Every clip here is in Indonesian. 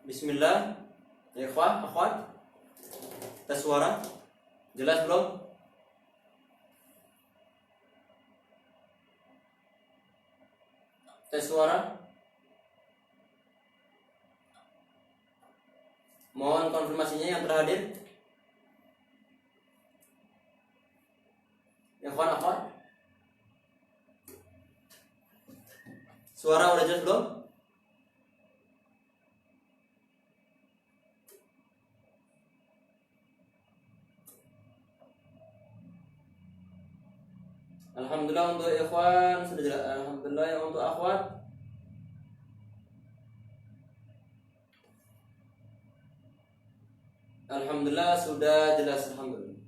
Bismillah, ya ikhwah, akhwat. Tes suara. Jelas belum? Tes suara. Mohon konfirmasinya yang terhadir. Ya ikhwan, akhwat. Suara udah jelas belum? Alhamdulillah untuk ikhwan sudah jelas. Alhamdulillah ya untuk akhwat. Alhamdulillah sudah jelas. Alhamdulillah.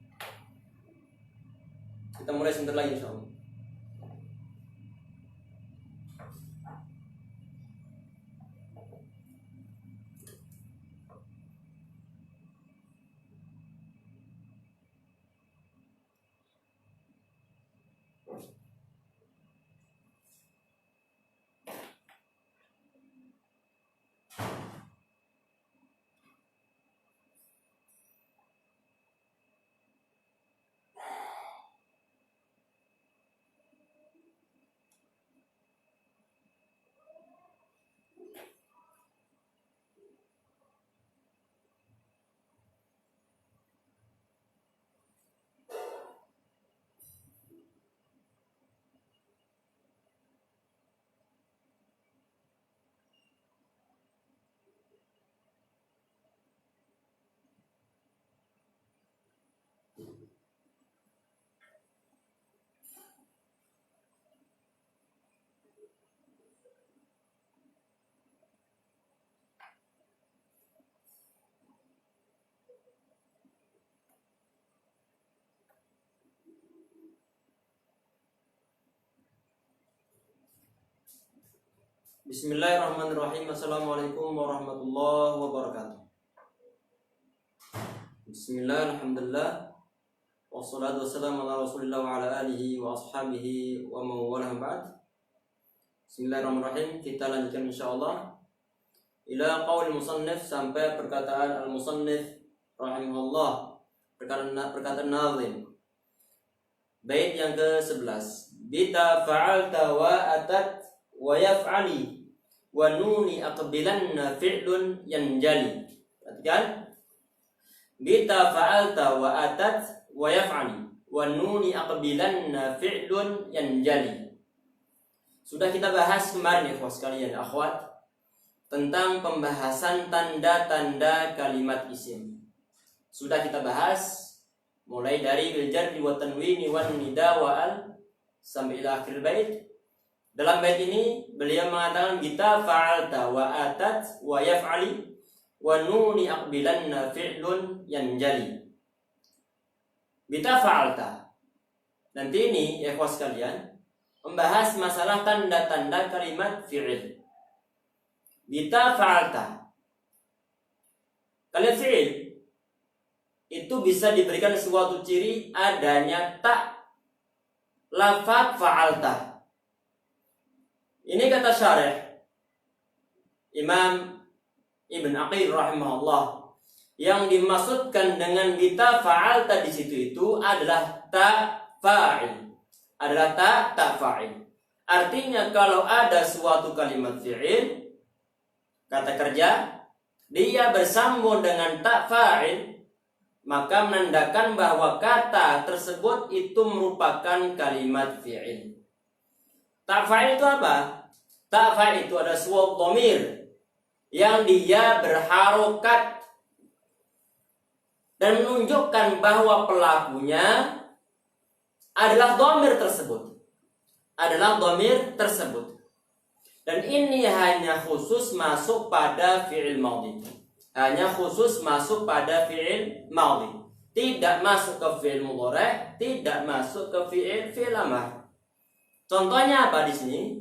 Kita mulai sebentar lagi insyaallah. Bismillahirrahmanirrahim. Assalamualaikum warahmatullahi wabarakatuh. Bismillah, alhamdulillah. Wassalatu wassalamu ala rasulillah wa ala alihi wa ashabihi wa mawalah ba'd. Bismillahirrahmanirrahim. Kita lanjutkan insyaallah ila qaul musannif, sampai perkataan al-musannif rahimahullah, perkataan nazim. Bait yang ke-11. Bita fa'alta wa atat wa yaf'ali wa nuni aqbilanna fi'lun yanjali. Perhatikan. Bita fa'alta wa atat wa yaf'ali wa nuni aqbilanna fi'lun yanjali. Sudah kita bahas kemarin ya sekalian akhwat, tentang pembahasan tanda-tanda kalimat isim. Sudah kita bahas mulai dari bil jarri wa tanwini wan nida wa al sampai ila akhir bait. Dalam bait ini beliau mengatakan bita fa'alta wa atat wa yaf'ali wa nuni aqbilanna fi'lun yanjali. Bita fa'alta. Nanti ini ya ikhwas sekalian membahas masalah tanda-tanda kalimat fi'il. Bita fa'alta. Kalimat fi'il itu bisa diberikan suatu ciri adanya tak lafaz fa'alta. Ini kata syarih Imam Ibn Aqil rahimahullah, yang dimaksudkan dengan bita fa'alta di situ itu adalah ta fa'il. Adalah ta fa'il. Artinya kalau ada suatu kalimat fi'il, kata kerja, dia bersambung dengan ta fa'il, maka menandakan bahwa kata tersebut itu merupakan kalimat fi'il. Ta fa'il itu apa? Ta fa'il itu ada suatu dhamir yang dia berharokat dan menunjukkan bahwa pelakunya adalah dhamir tersebut. Dan ini hanya khusus masuk pada fi'il madhi. Tidak masuk ke fi'il mudhari', tidak masuk ke fi'il amr. Contohnya apa di sini?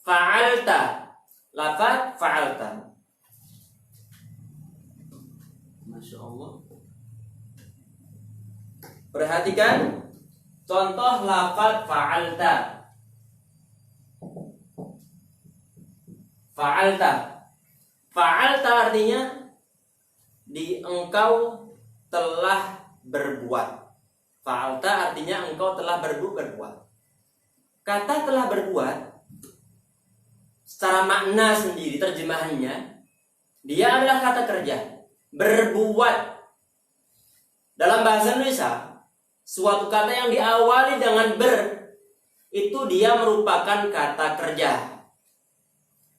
Fa'alta. Lafaz fa'alta. Masya Allah. Perhatikan contoh lafaz fa'alta. Fa'alta artinya engkau telah berbuat. Fa'alta artinya engkau telah berbuat. Kata telah berbuat secara makna sendiri terjemahannya, dia adalah kata kerja. Berbuat. Dalam bahasa Indonesia, suatu kata yang diawali dengan itu dia merupakan kata kerja.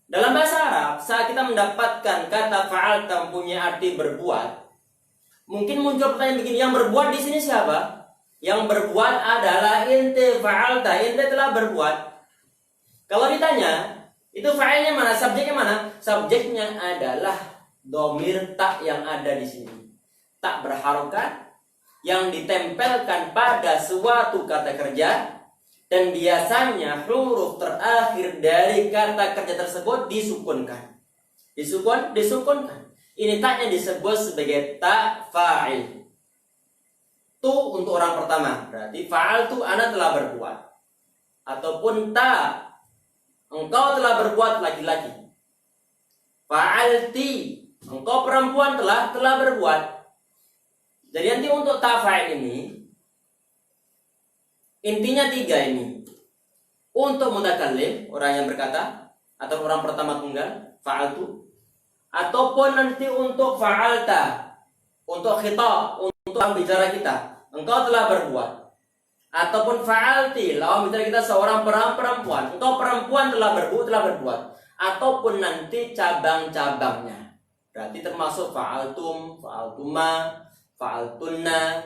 Dalam bahasa Arab, saat kita mendapatkan kata fa'alta mempunyai arti berbuat, mungkin muncul pertanyaan begini, yang berbuat di sini siapa? Yang berbuat adalah ente, fa'alta, ente telah berbuat. Kalau ditanya, itu fa'ilnya mana? Subjeknya mana? Subjeknya adalah domir tak yang ada di sini. Tak berharokat yang ditempelkan pada suatu kata kerja. Dan biasanya huruf terakhir dari kata kerja tersebut disukunkan. Disukunkan. Ini taknya disebut sebagai tak fa'il. Tu untuk orang pertama. Berarti fa'al tu ana telah berbuat. Ataupun ta engkau telah berbuat laki-laki. Fa'alti engkau perempuan telah berbuat. Jadi nanti untuk ta fa'il ini intinya 3 ini. Untuk mutakallim, orang yang berkata, atau orang pertama tunggal, fa'altu. Ataupun nanti untuk fa'alta, untuk khitab, untuk lawan bicara kita, engkau telah berbuat. Ataupun fa'alti, lawan bicara kita seorang perempuan, engkau perempuan telah berbuat. Ataupun nanti cabang-cabangnya. Berarti termasuk fa'altum, fa'altuma, fa'altunna,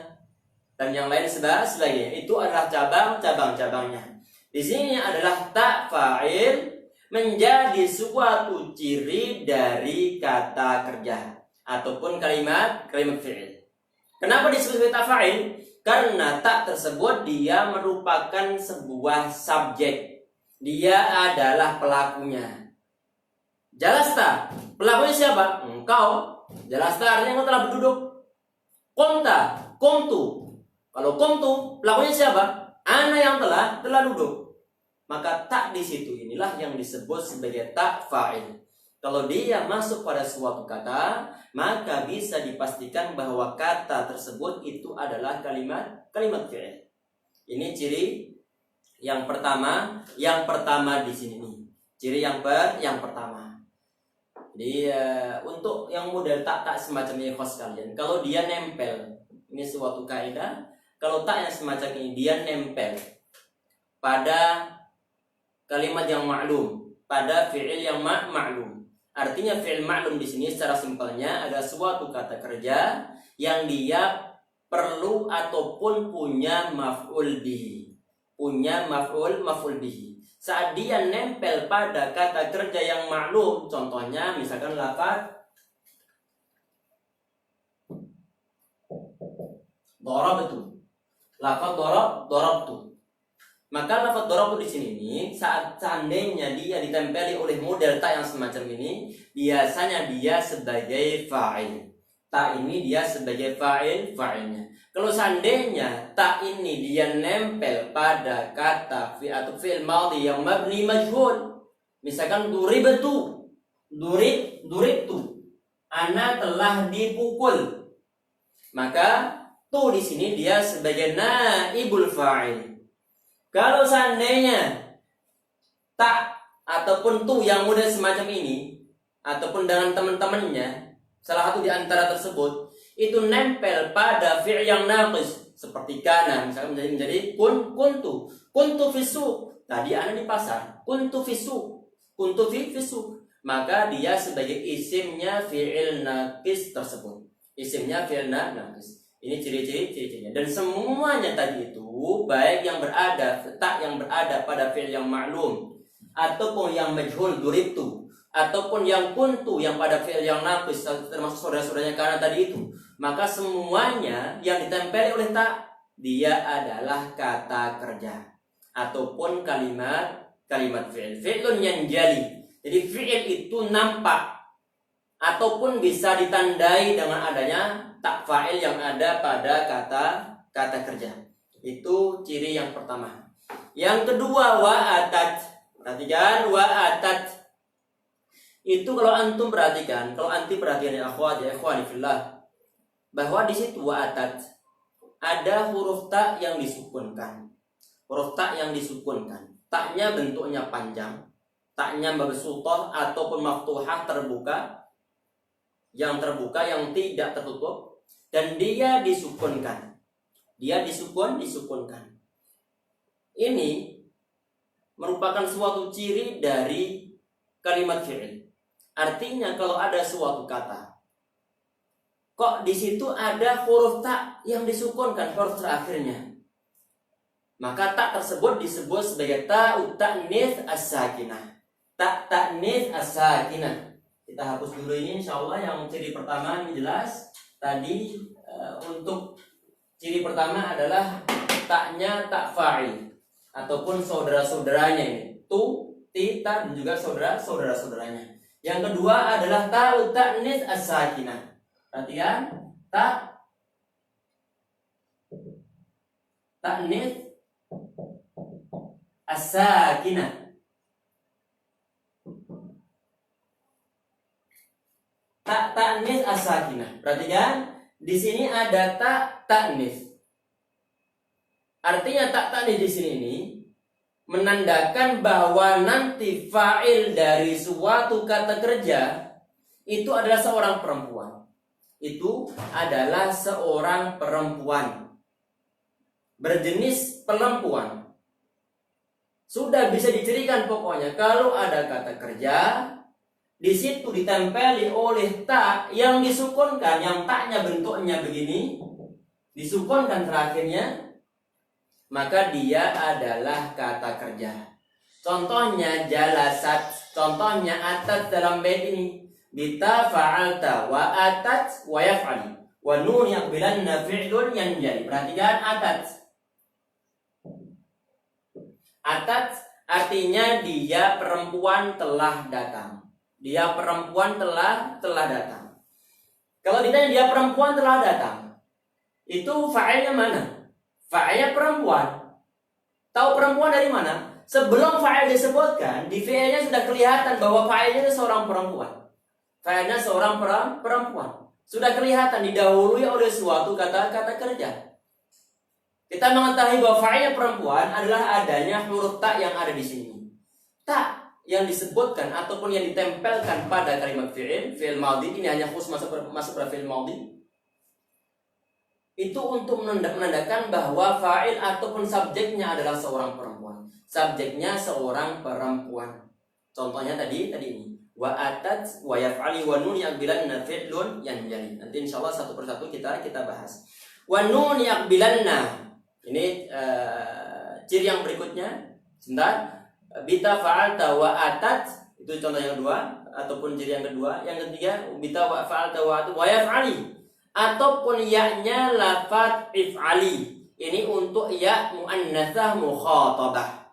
dan yang lain sebagainya. Itu adalah cabang-cabangnya. Di sini adalah tak fa'il menjadi suatu ciri dari kata kerja ataupun kalimat fi'il. Kenapa disebut sebagai tak fa'il? Karena tak tersebut dia merupakan sebuah subjek. Dia adalah pelakunya. Jalasta, pelakunya siapa? Engkau. Jalasta artinya engkau telah berduduk. Qumta, qumtu. Kalau qumtu, pelakunya siapa? Ana yang telah duduk. Maka tak di situ inilah yang disebut sebagai tak fa'il. Kalau dia masuk pada suatu kata, maka bisa dipastikan bahwa kata tersebut itu adalah kalimat fi'il. Ini ciri yang pertama di sini nih. Ciri yang pertama. Jadi untuk yang model tak semacam ini khos kalian. Kalau dia nempel, ini suatu kaidah. Kalau tak yang semacam ini dia nempel pada kalimat yang maklum, pada fi'il yang maklum. Artinya fi'il maklum di sini secara simpelnya ada suatu kata kerja yang dia perlu ataupun punya maf'ul bihi. Saat dia nempel pada kata kerja yang maklum, contohnya misalkan lafaz darabtu. Lafaz darabtu. Maka lafaz darabtu di sini nih, saat seandainya dia ditempeli oleh model tak yang semacam ini, biasanya dia sebagai fa'il. Tak ini dia sebagai fa'ilnya. Kalau seandainya tak ini dia nempel pada kata atau fi'il madhi yang mabni majhul, misalkan duribtu, ana telah dipukul, maka tu di sini dia sebagai naibul fa'il. Kalau seandainya tak ataupun tu yang model semacam ini ataupun dengan teman-temannya, salah satu di antara tersebut itu nempel pada fi'il yang naqis seperti kana, misalnya menjadi kuntu fisu. Tadi ana di pasar, kuntu fisu, maka dia sebagai isimnya fi'il naqis tersebut. Isimnya fi'il naqis. Ini ciri-cirinya. Dan semuanya tadi itu baik yang berada tak yang berada pada fi'il yang maklum ataupun yang majhul duribtu ataupun yang kuntu yang pada fi'il yang naqis termasuk saudara-saudaranya karena tadi itu, maka semuanya yang ditempeli oleh tak dia adalah kata kerja ataupun kalimat fi'ilun yanjali. Jadi fi'il itu nampak ataupun bisa ditandai dengan adanya tak fa'il yang ada pada kata kerja. Itu ciri yang pertama. Yang kedua wa'atat. Perhatikan wa'atat. Itu kalau antum perhatikan, kalau anti perhatian ya akhwat ya ikhwani fillah, bahwa di situ wa'atat ada huruf ta yang disukunkan. Huruf ta yang disukunkan. Taknya bentuknya panjang, taknya mabsutah ataupun maftuhah terbuka, yang tidak tertutup, dan dia disukunkan. Dia disukunkan. Ini merupakan suatu ciri dari kalimat fi'il. Artinya kalau ada suatu kata, kok di situ ada huruf ta yang disukunkan, huruf terakhirnya, maka ta tersebut disebut sebagai ta'ut ta'nits as-sakinah. Ta ta'nits as-sakinah. Kita hapus dulu ini insyaallah. Yang ciri pertama ini jelas. Tadi untuk ciri pertama adalah taknya tak fa'il ataupun saudara-saudaranya ini. Tu, ti, ta dan juga saudara-saudaranya. Yang kedua adalah ta'ut ta'nits as-sakinah. Perhatikan, ta'nits as-sakinah. Ta'nits as-sakinah. Perhatikan, di sini ada ta'nits. Artinya ta'nits di sini ini menandakan bahwa nanti fa'il dari suatu kata kerja itu adalah seorang perempuan. Itu adalah seorang perempuan berjenis perempuan. Sudah bisa dicirikan pokoknya kalau ada kata kerja di situ ditempeli oleh ta yang disukunkan, yang taknya bentuknya begini, disukunkan terakhirnya, maka dia adalah kata kerja. Contohnya jalasat, contohnya atat dalam bait ini. Bita fa'alta wa atat wa yaf'ali wa nun yaqbilanna fi'lun yanjali. Perhatikan atat. Atat artinya dia perempuan telah datang. Dia perempuan telah datang. Kalau ditanya dia perempuan telah datang, itu fa'ilnya mana? Fa'ilnya perempuan. Tahu perempuan dari mana? Sebelum fa'il disebutkan, di fi'ilnya sudah kelihatan bahwa fa'ilnya itu seorang perempuan. Fa'ilnya seorang perempuan. Sudah kelihatan didahului oleh suatu kata kerja. Kita mengetahui bahwa fa'ilnya perempuan adalah adanya huruf ta yang ada di sini. Ta yang disebutkan ataupun yang ditempelkan pada kalimat fi'il madhi, ini hanya khusus masuk pada fi'il madhi. Itu untuk menandakan bahwa fa'il ataupun subjeknya adalah seorang perempuan. Subjeknya seorang perempuan. Contohnya tadi ini. Wa atat wa yaf'ali wa nun yaqbilanna fi'lun yanjali. Nanti insyaallah satu persatu kita bahas. Wa nun yaqbilanna. Ini ciri yang berikutnya. Sebentar. Bita fa'alta wa atat, itu contoh yang kedua ataupun ciri yang kedua. Yang ketiga bita wa fa'alta wa yaf'ali, ataupun ya-nya lafaz if'ali. Ini untuk ya muannatsah mukhatabah.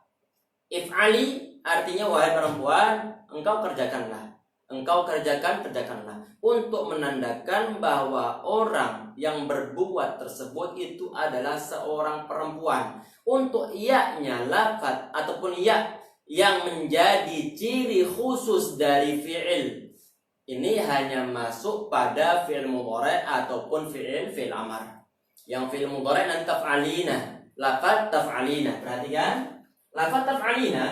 If'ali artinya wahai perempuan, engkau kerjakanlah. Engkau kerjakanlah. Untuk menandakan bahwa orang yang berbuat tersebut itu adalah seorang perempuan. Untuk ya-nya lafaz ataupun ya yang menjadi ciri khusus dari fi'il ini hanya masuk pada fi'il mudhari' ataupun fi'il amar. Yang fi'il mudhari' nanti taf'alina, lafaz taf'alina. Perhatikan, lafaz taf'alina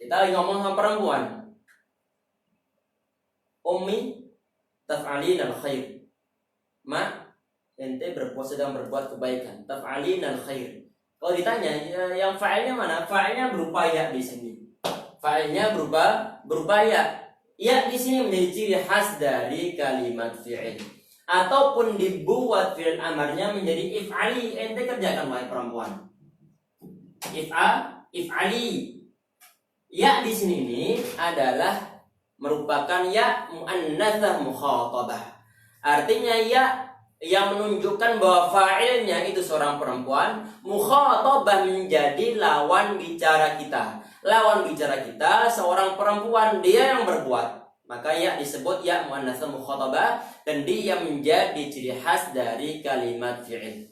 kita lagi ngomong sama perempuan. Ummi taf'alina al-khair. Ente sedang berbuat kebaikan. Taf'alina al-khair. Kalau ditanya yang fa'ilnya mana? Fa'ilnya berupa ya di sini. Fa'ilnya berupa ya. Ya di sini menjadi ciri khas dari kalimat fi'il. Ataupun dibuat fi'il amarnya menjadi if'ali. Ente kerjakan wahai perempuan. If'ali. Ya di sini ini adalah merupakan ya muannatsah mukhatabah. Artinya ya yang menunjukkan bahwa fa'ilnya itu seorang perempuan, mukhatabah menjadi lawan bicara kita. Lawan bicara kita seorang perempuan, dia yang berbuat. Maka ya disebut ya muannatsah mukhatabah dan dia menjadi ciri khas dari kalimat fi'il.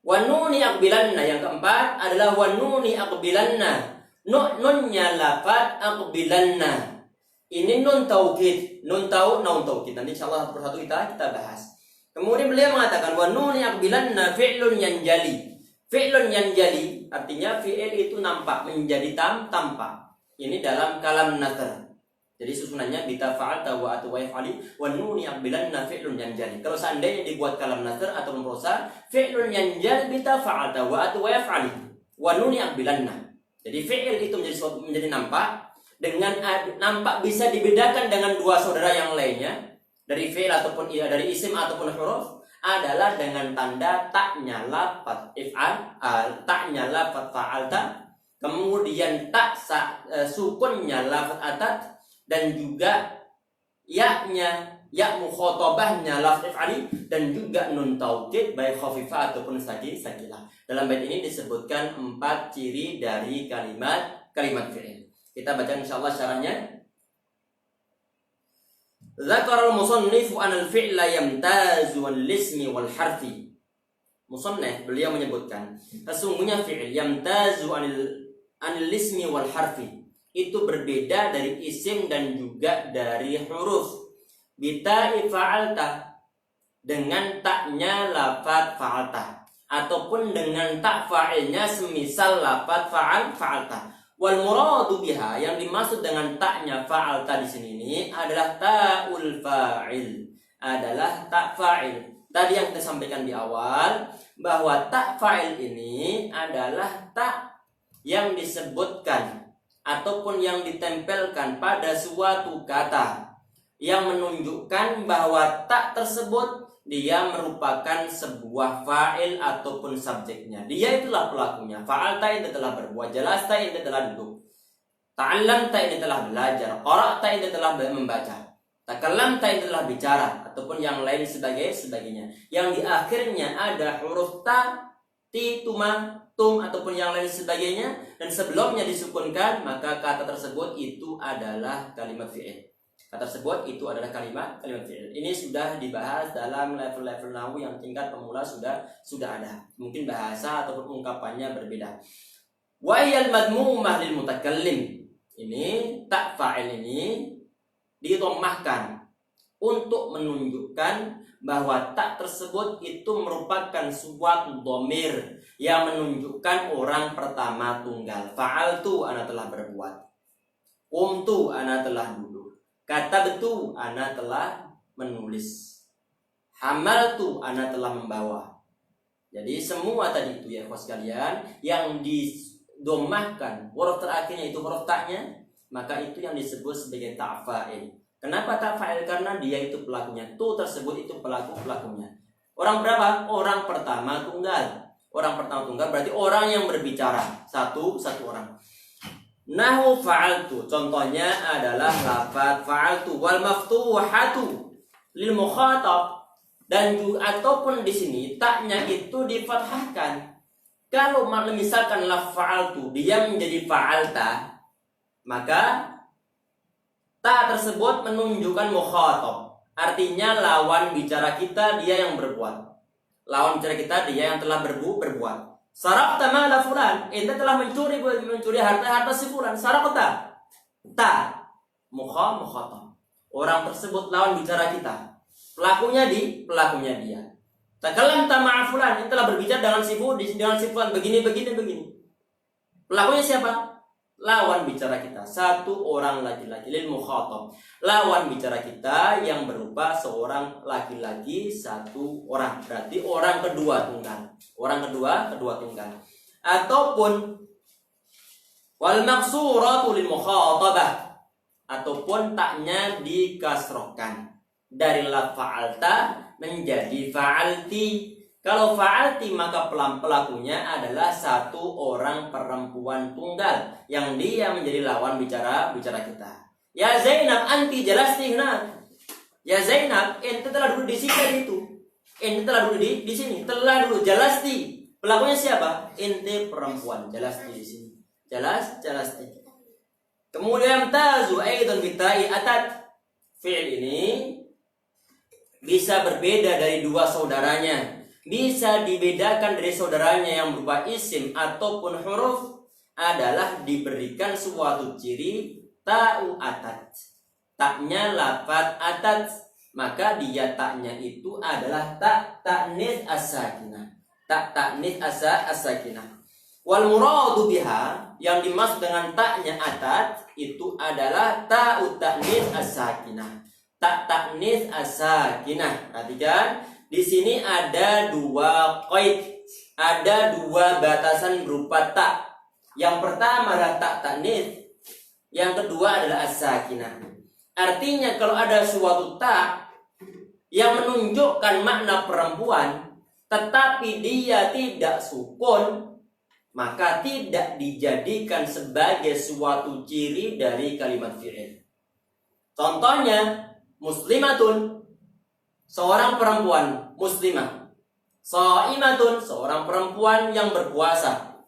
Wa nuni aqbilanna, yang keempat adalah wa nuni aqbilanna. Nunnya lafaz aqbilanna. Ini nun taukid, nun taukid. Nanti insyaallah satu persatu kita bahas. Kemudian beliau mengatakan wa nuni aqbilanna fi'lun yanjali. Fi'lun yanjali artinya fi'il itu nampak, menjadi tampak. Ini dalam kalam nazar. Jadi susunannya bita fa'alta wa atu wa yaf'ali wa nuni aqbilanna fi'lun yanjali. Kalau seandainya dibuat kalam nazar atau prosa, fi'lun yanjali bita fa'alta wa atu wa yaf'ali wa nuni aqbilanna. Jadi fi'il itu menjadi nampak, dengan nampak bisa dibedakan dengan dua saudara yang lainnya dari fi'il ataupun dari isim ataupun huruf adalah dengan tanda taknya lafaz if'al, taknya lafaz fa'alta, kemudian tak sukunnya lafaz atat, dan juga yaknya ya mukhatabahnya lafaz if'ali, dan juga nun taukid baik khafifah ataupun sakilah. Dalam bait ini disebutkan 4 ciri dari kalimat fi'il. Kita baca insyaallah syarahnya. Zakara al-musannif an al-fi'la yamtazu al-ismi wal harfi. Musannif beliau menyebutkan sesungguhnya fi'il yamtazu al-ismi wal harfi itu berbeda dari isim dan juga dari huruf. Bita'i fa'alta, dengan taknya lafaz fa'alta, ataupun dengan tak fa'ilnya semisal lafaz fa'alta. Wal muradu biha, yang dimaksud dengan taknya fa'alta di sini ini adalah ta'ul fa'il, adalah tak fa'il. Tadi yang kita sampaikan di awal bahwa tak fa'il ini adalah tak yang disebutkan ataupun yang ditempelkan pada suatu kata yang menunjukkan bahwa tak tersebut dia merupakan sebuah fa'il ataupun subjeknya. Dia itulah pelakunya. Fa'alta ini telah berbuat, jalasta ini telah duduk, ta'allamta ini telah belajar, qara'ta ini telah membaca, takallamta ini telah bicara, ataupun yang lain sebagainya. Yang di akhirnya ada huruf ta, ti, tuma, tum ataupun yang lain sebagainya, dan sebelumnya disukunkan, maka kata tersebut itu adalah kalimat fi'il. Kata tersebut itu adalah kalimat fi'il. Ini sudah dibahas dalam level-level nahwu yang tingkat pemula sudah ada. Mungkin bahasa ataupun ungkapannya berbeda. Wa yal madmumah lil mutakallim. Ini tak fa'il ini didhammahkan untuk menunjukkan bahwa tak tersebut itu merupakan suatu dhamir yang menunjukkan orang pertama tunggal. Fa'altu, ana telah berbuat. Qumtu, ana telah duduk. Katabtu, ana telah menulis. Hamaltu, ana telah membawa. Jadi semua tadi itu ya ikhwas sekalian yang didomahkan huruf terakhirnya itu huruf taknya, maka itu yang disebut sebagai tak fa'il. Kenapa tak fa'il? Karena dia itu pelakunya. Tu tersebut itu pelakunya. Orang berapa? Orang pertama tunggal. Orang pertama tunggal berarti orang yang berbicara. Satu orang. Nahu fa'altu. Contohnya adalah lafaz fa'altu wal maftuhatu lil mukhatab, dan juga ataupun di sini taknya itu difathahkan. Kalau misalkan lafaz fa'altu dia menjadi fa'alta, maka ta tersebut menunjukkan mukhatab, artinya lawan bicara kita dia yang berbuat. Lawan bicara kita dia yang telah berbuat. Saraqta mala fulan, ente telah mencuri harta si fulan. Saraqta, ta mukhatab. Orang tersebut lawan bicara kita. Pelakunya dia. Takallamta ma'a fulan, ente telah berbicara dengan si fulan begini. Pelakunya siapa? Lawan bicara kita, satu orang laki-laki, lil mukhatab. Lawan bicara kita yang berupa seorang laki-laki, satu orang. Berarti orang kedua tunggal. Ataupun wal maqsuratu lil mukhatabah, ataupun taknya dikasrohkan dari la fa'alta menjadi fa'alti. Kalau fa'alti maka pelakunya adalah satu orang perempuan tunggal yang dia menjadi lawan bicara kita. Ya Zainab, anti jalasti huna. Ya Zainab, ente telah duduk di sini itu. Ente telah duduk di sini. Telah duduk jalasti. Pelakunya siapa? Ente perempuan. Jalasti di sini. Jalasti. Kemudian tazu aidan bitai atat. Fi'il ini bisa berbeda dari dua saudaranya. bisa dibedakan dari saudaranya yang berupa isim ataupun huruf adalah diberikan suatu ciri ta'u atat. Taknya lafaz atat, maka dia taknya itu adalah tak ta'nis as-sakinah. Tak ta'nis as-sakinah. Wal muradu biha, yang dimaksud dengan taknya atat itu adalah ta'u ta'nis as-sakinah. Tak ta'nis as-sakinah. Perhatikan, di sini ada dua qaid, ada dua batasan berupa tak. Yang pertama adalah tak ta'nis, yang kedua adalah as-sakinah. Artinya kalau ada suatu tak yang menunjukkan makna perempuan tetapi dia tidak sukun, maka tidak dijadikan sebagai suatu ciri dari kalimat fi'il. Contohnya, muslimatun, seorang perempuan muslimah. Shaimatun, seorang perempuan yang berpuasa.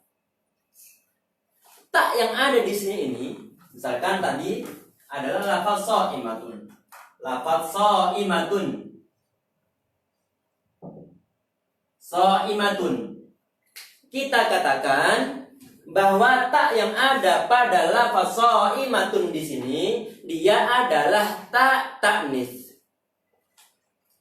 Tak yang ada di sini ini, misalkan tadi adalah lafaz shaimatun. Lafaz shaimatun. Shaimatun. Kita katakan bahwa tak yang ada pada lafaz shaimatun di sini dia adalah tak ta'nis.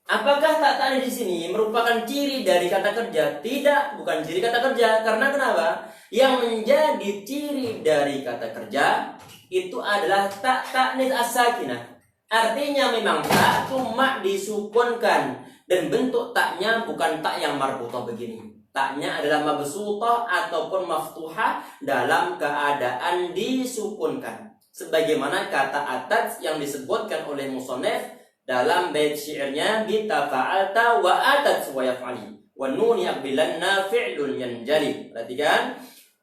Apakah tak ta'nis di sini merupakan ciri dari kata kerja? Tidak, bukan ciri kata kerja. Karena kenapa? Yang menjadi ciri dari kata kerja itu adalah tak ta'nis as-sakinah. Artinya memang tak cuma disukunkan dan bentuk taknya bukan tak yang marbutah begini. Taknya adalah mabsutah ataupun maftuhah dalam keadaan disukunkan. Sebagaimana kata atat yang disebutkan oleh musannif dalam bait syairnya bita fa'alta wa atat wa yaf'ali wa nun yaqbilanna fi'lun yanjali. Perhatikan,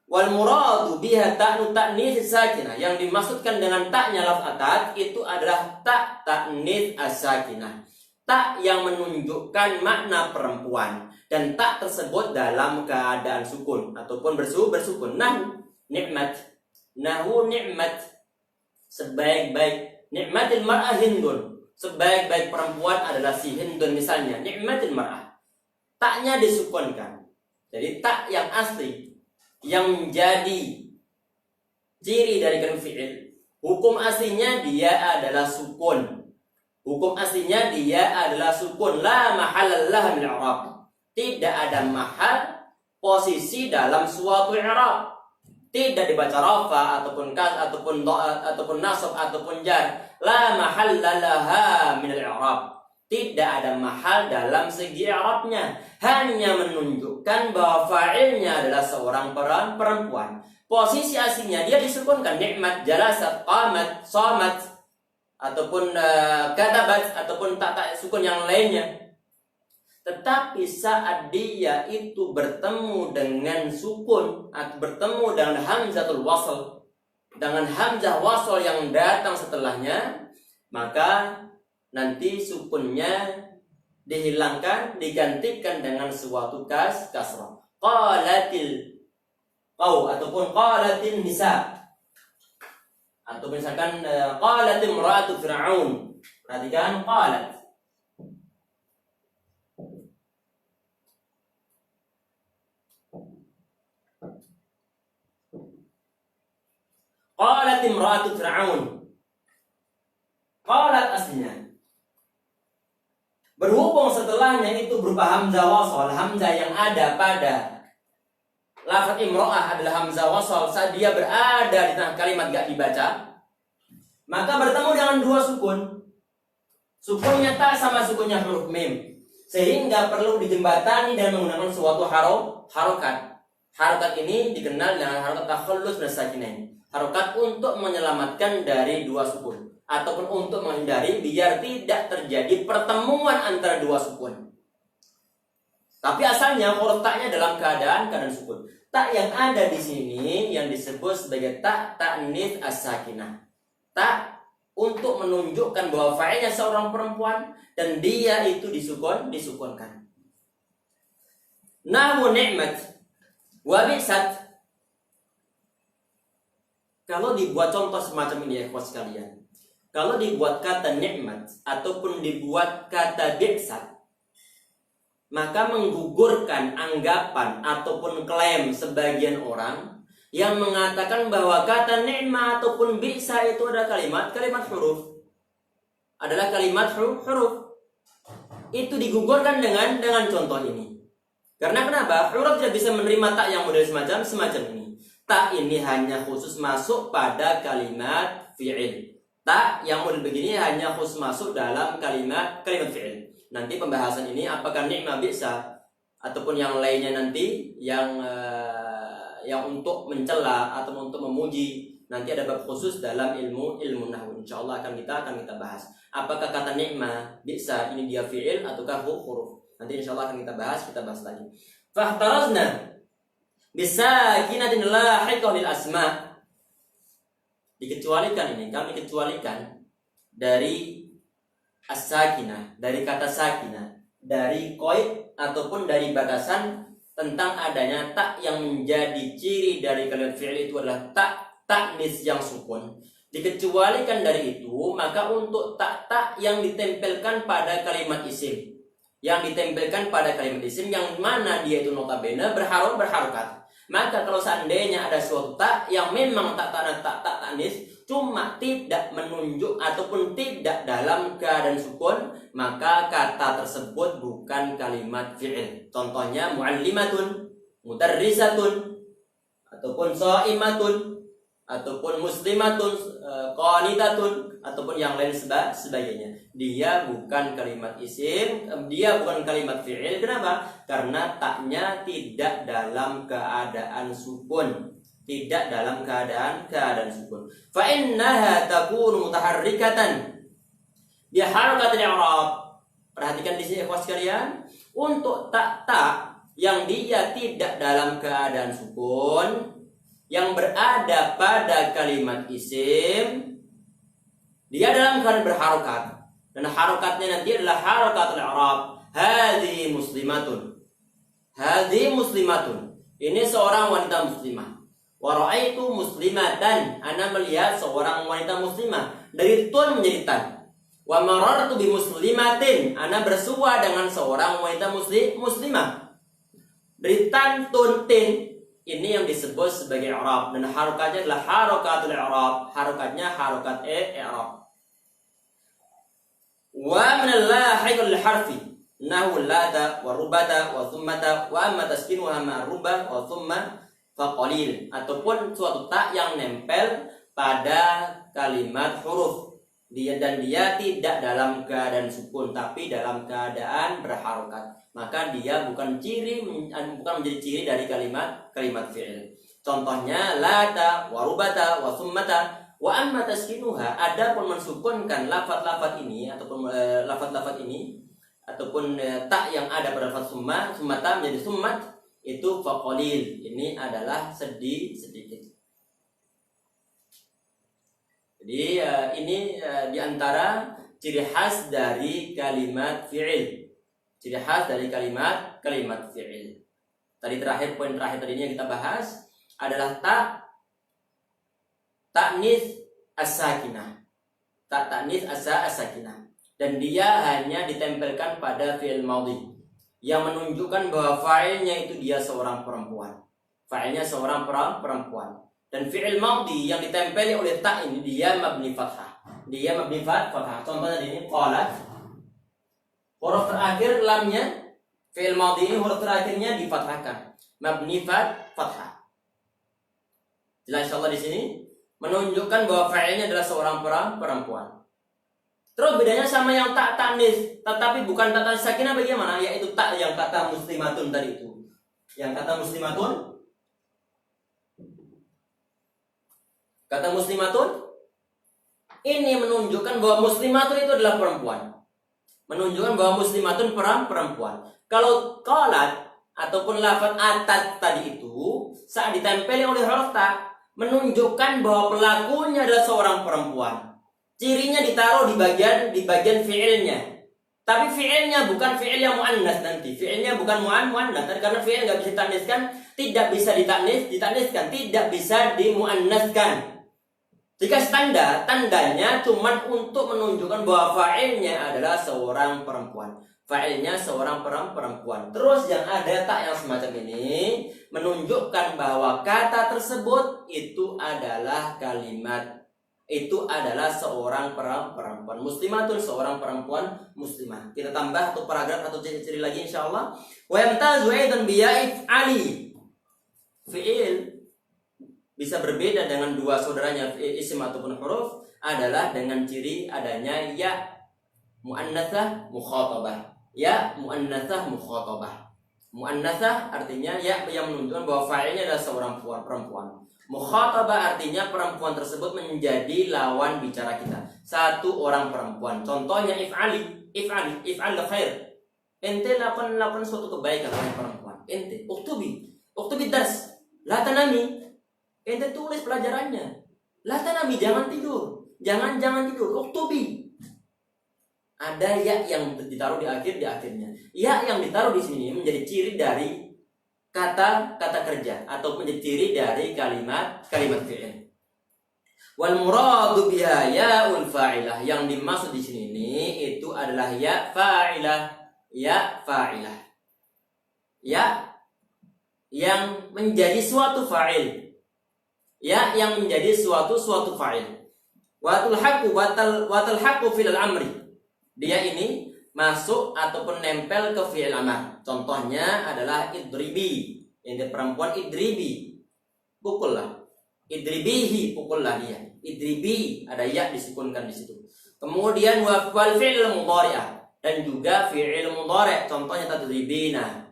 wal muradu biha ta'nu ta'nis sakinah, yang dimaksudkan dengan taknya lafaz atat itu adalah tak ta'nis as-sakinah. Tak yang menunjukkan makna perempuan dan tak tersebut dalam keadaan sukun ataupun bersukun. Nahu nikmat, nahu nikmat, sebaik-baik nikmatil mar'ah Hindun, sebaik-baik perempuan adalah si Hindun misalnya. Nikmatil mar'ah, taknya disukunkan. Jadi tak yang asli yang menjadi ciri dari kalimat fi'il, hukum aslinya dia adalah sukun. Hukum aslinya dia adalah sukun, la mahalallah min i'rab. Tidak ada mahal posisi dalam suatu i'rab. Tidak dibaca rafa ataupun kas ataupun nasab ataupun jar. La mahallalaha min i'rab. Tidak ada mahal dalam segi i'rabnya. Hanya menunjukkan bahwa fa'ilnya adalah seorang perempuan. Posisi aslinya dia disukunkan, nikmat, jalasat, qamat, shamat, ataupun katabat ataupun tak sukun yang lainnya. Tetapi saat dia itu bertemu dengan sukun atau bertemu dengan hamzatul wasl, dengan hamzah wasl yang datang setelahnya, maka nanti sukunnya dihilangkan, digantikan dengan suatu kasrah. Qalatil qaw ataupun qalatil nisa, atau misalkan qalat imra'atu fir'aun. Perhatikan, qalat. Qalat imra'atu fir'aun. Qalat aslinya. Berhubung setelahnya itu berupa hamzah wasal, hamzah yang ada pada lafaz imro'ah adalah hamzah wasal, saat dia berada di tengah kalimat gak dibaca, maka bertemu dengan dua sukun. Sukunnya tak sama sukunnya huruf mim, sehingga perlu dijembatani dan menggunakan suatu harokat. Harokat ini dikenal dengan harokat takhallus min sakinain. Harokat untuk menyelamatkan dari dua sukun, ataupun untuk menghindari biar tidak terjadi pertemuan antara dua sukun. Tapi asalnya huruf taknya dalam keadaan sukun. Tak yang ada di sini yang disebut sebagai tak ta'nis as-sakinah. Tak untuk menunjukkan bahwa fa'ilnya seorang perempuan dan dia itu disukunkan. Nahu ni'mat wa bi'sat. Kalau dibuat contoh semacam ini ya ikhwas sekalian. Kalau dibuat kata ni'mat ataupun dibuat kata bi'sat, maka menggugurkan anggapan ataupun klaim sebagian orang yang mengatakan bahwa kata ni'mah ataupun bisa itu adalah kalimat huruf. Adalah kalimat huruf. Itu digugurkan dengan contoh ini. Karena kenapa? Huruf tidak bisa menerima tak yang model semacam ini. Tak ini hanya khusus masuk pada kalimat fi'il. Tak yang model begini hanya khusus masuk dalam kalimat fi'il. Nanti pembahasan ini apakah ni'mah bisa ataupun yang lainnya nanti yang untuk mencela atau untuk memuji, nanti ada bab khusus dalam ilmu nahwu. Insyaallah akan kita bahas. Apakah kata ni'mah bisa ini dia fi'il ataukah huruf? Nanti insyaallah akan kita bahas lagi. Fahtarazna bisakinatin lahiqah lil asma. Kami kecualikan dari as-sakinah, dari kata sakinah, dari qaid ataupun dari batasan tentang adanya tak yang menjadi ciri dari kalimat fi'il itu adalah taknis yang sukun. Dikecualikan dari itu, maka untuk tak yang ditempelkan pada kalimat isim, yang mana dia itu notabene berharokat. Maka kalau seandainya ada suatu tak yang memang tak taknis, cuma tidak menunjuk ataupun tidak dalam keadaan sukun, maka kata tersebut bukan kalimat fi'il. Contohnya muallimatun, mudarrisatun, ataupun shaimatun, ataupun muslimatun, qanitatun, ataupun yang lain sebagainya. Dia bukan kalimat isim, dia bukan kalimat fi'il. Kenapa? Karena taknya tidak dalam keadaan sukun. Tidak dalam keadaan sukun. Fa innaha takunu mutaharrikatan bi harakatil i'rab. Perhatikan di sini ikhwas sekalian, untuk tak yang dia tidak dalam keadaan sukun, yang berada pada kalimat isim, dia dalam keadaan berharokat, dan harokatnya nanti adalah harakatul i'rab. Hadhi muslimatun. Ini seorang wanita muslimah. Wa ra'aitu muslimatan. Ana melihat seorang wanita muslimah. Dari tun menjadi tan. Wa marartu bi muslimatin. Ana bersua dengan seorang wanita muslimah. Dari tan tun tin. Ini yang disebut sebagai i'rab, dan harokatnya adalah harakatul i'rab. Harokatnya harokat i'rab. Wa min al-lahiqil harfi nahu lata wa rubata wa thummata wa amma taskinuha ma rubah wa thumma faqalil, ataupun suatu tak yang nempel pada kalimat huruf, dia tidak dalam keadaan sukun tapi dalam keadaan berharokat, maka dia bukan menjadi ciri dari kalimat fi'il. Contohnya lata wa rubata wa thummata wa amma taskinuha. Adapun mensukunkan lafaz-lafaz ini ataupun tak yang ada pada lafaz summata menjadi summat, itu faqalil. Ini adalah sedikit. Jadi ini diantara ciri khas dari kalimat fi'il. Ciri khas dari kalimat fi'il. Tadi poin terakhir tadinya yang kita bahas adalah taknis as-sakinah. Taknis as-sakinah. Dan dia hanya ditempelkan pada fi'il madhi, yang menunjukkan bahwa fa'ilnya itu dia seorang perempuan. Dan fi'il madhi yang ditempeli oleh ta ini dia mabni fathah. Contohnya ini qalat. Huruf terakhir lamnya fi'il madhi ini huruf terakhirnya difathahkan. Mabni fathah. Jelas insyaallah di sini menunjukkan bahwa fa'ilnya adalah seorang perempuan. Terus bedanya sama yang tak taknis, tetapi bukan tak taknis sakinah bagaimana? Yaitu tak yang kata muslimatun tadi itu. Yang kata muslimatun ini menunjukkan bahwa muslimatun itu adalah perempuan. Menunjukkan bahwa muslimatun perempuan. Kalau qalat ataupun lafaz atat tadi itu saat ditempeli oleh huruf ta menunjukkan bahwa pelakunya adalah seorang perempuan. Cirinya ditaruh di bagian fi'ilnya. Tapi fi'ilnya bukan fi'il yang muannas nanti. Fi'ilnya bukan muannas karena fi'il enggak bisa ditakniskan, tidak bisa ditakniskan, tidak bisa dimuannaskan. Jika tandanya cuma untuk menunjukkan bahwa fa'ilnya adalah seorang perempuan. Fa'ilnya seorang perempuan. Terus yang ada tak yang semacam ini menunjukkan bahwa kata tersebut itu adalah kalimat, itu adalah seorang perempuan muslimatun, seorang perempuan muslimah. Kita tambah satu paragraf atau ciri-ciri lagi insyaallah. Wa yamtazu aidan bi ya'if fi'il bisa berbeda dengan dua saudaranya isim ataupun huruf adalah dengan ciri adanya ya muannatsah mukhatabah. Ya muannatsah mukhatabah. Muannatsah artinya ya yang menunjukkan bahwa fa'ilnya adalah seorang perempuan. Mukhatabah artinya perempuan tersebut menjadi lawan bicara kita. Satu orang perempuan. Contohnya if'al khair. Ente lakukan suatu kebaikan oleh perempuan. Ente uktubi dars. La tanami. Ente tulis pelajarannya. La tanami, jangan tidur. Jangan tidur. Uktubi. Ada ya yang ditaruh di akhirnya. Ya yang ditaruh di sini menjadi ciri dari kata kerja atau menjadi ciri dari kalimat fi'il. Wal muradu biha ya'ul fa'ilah, yang dimaksud di sini itu adalah ya fa'ilah. Ya yang menjadi suatu fa'il. Ya yang menjadi suatu fa'il. Wa tulhaqu fil amri. Dia ini masuk ataupun nempel ke fi'il amar. Contohnya adalah idribi. Ini perempuan idribi. Pukullah. Idribihi, pukullah dia. Idribi, ada ya disukunkan di situ. Kemudian wal fi'il mudhari'ah, dan juga fi'il mudhari'. Contohnya tadribina.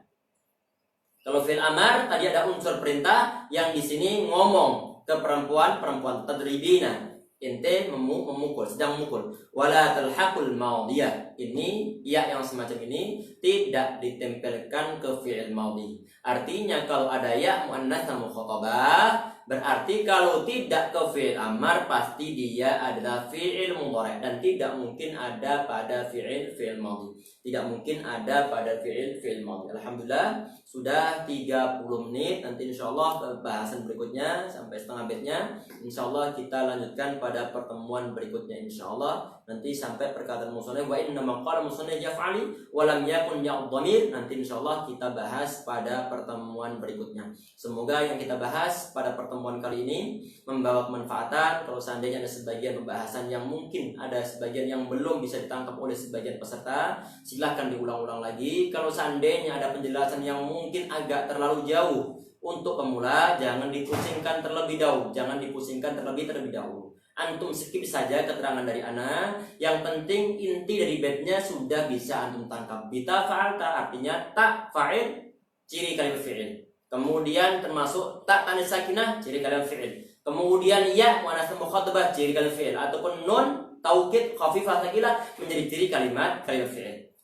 Kalau fi'il amar tadi ada unsur perintah yang di sini ngomong ke perempuan tadribina. Ente memukul, sedang memukul. Wala talhaqul madiyah. Ini ya yang semacam ini tidak ditempelkan ke fi'il madhi. Artinya kalau ada ya muannats mukhatabah, berarti kalau tidak ke fi'il amar pasti dia adalah fi'il mudhari' dan tidak mungkin ada pada fi'il madhi. Tidak mungkin ada pada fi'il madhi. Alhamdulillah sudah 30 menit. Nanti insyaallah bahasan berikutnya sampai setengah bednya insyaallah kita lanjutkan pada pertemuan berikutnya insyaallah. Nanti sampai perkataan musannif wa inna maqala musannif yaf'ali wa lam yakun ya'ud dhamir, nanti insyaallah kita bahas pada pertemuan berikutnya. Semoga yang kita bahas pada pertemuan kali ini membawa kemanfaatan. Kalau seandainya ada sebagian pembahasan yang mungkin ada sebagian yang belum bisa ditangkap oleh sebagian peserta, silahkan diulang-ulang lagi. Kalau seandainya ada penjelasan yang mungkin agak terlalu jauh untuk pemula, jangan dipusingkan terlebih dahulu. Terlebih dahulu. Antum skip saja keterangan dari ana. Yang penting inti dari bednya sudah bisa antum tangkap. Bita fa'alta artinya tak fa'il, ciri kalimat fi'il. Kemudian termasuk tak tanis sakinah, ciri kalimat fi'il. Kemudian ya muannats mukhatabah, ciri kalimat fi'il, ataupun nun taukid khafifah tsaqilah menjadi ciri kalimat fi'il.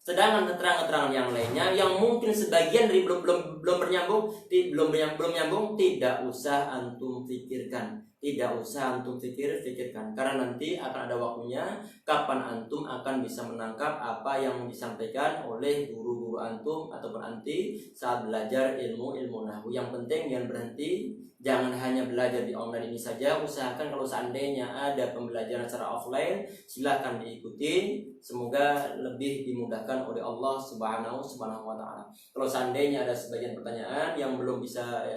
Sedangkan keterangan-keterangan yang lainnya yang mungkin sebagian dari belum nyambung, tidak usah antum pikirkan. Karena nanti akan ada waktunya kapan antum akan bisa menangkap apa yang disampaikan oleh guru-guru antum ataupun anti saat belajar ilmu nahwu. Yang penting jangan berhenti, jangan hanya belajar di online ini saja. Usahakan kalau seandainya ada pembelajaran secara offline, silahkan diikuti. Semoga lebih dimudahkan oleh Allah Subhanahu wa taala. Kalau seandainya ada sebagian pertanyaan yang belum bisa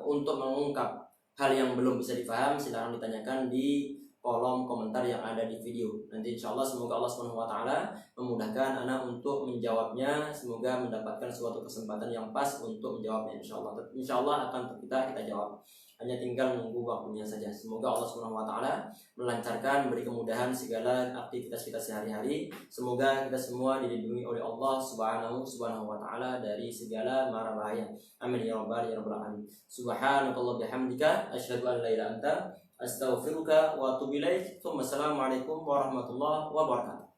untuk mengungkap hal yang belum bisa dipaham, silahkan ditanyakan di kolom komentar yang ada di video. Nanti insyaallah semoga Allah Subhanahu wa taala memudahkan anak untuk menjawabnya. Semoga mendapatkan suatu kesempatan yang pas untuk menjawabnya insyaallah. Insyaallah akan kita jawab. Hanya tinggal menunggu waktunya saja. Semoga Allah Subhanahu wa taala melancarkan, beri kemudahan segala aktivitas kita sehari-hari. Semoga kita semua dilindungi oleh Allah Subhanahu wa taala dari segala mara bahaya. Amin ya rabbal alamin. Subhanakallah bihamdika asyhadu an la ilaha illa anta astaghfiruka wa atubu ilaik. Assalamualaikum warahmatullahi wabarakatuh.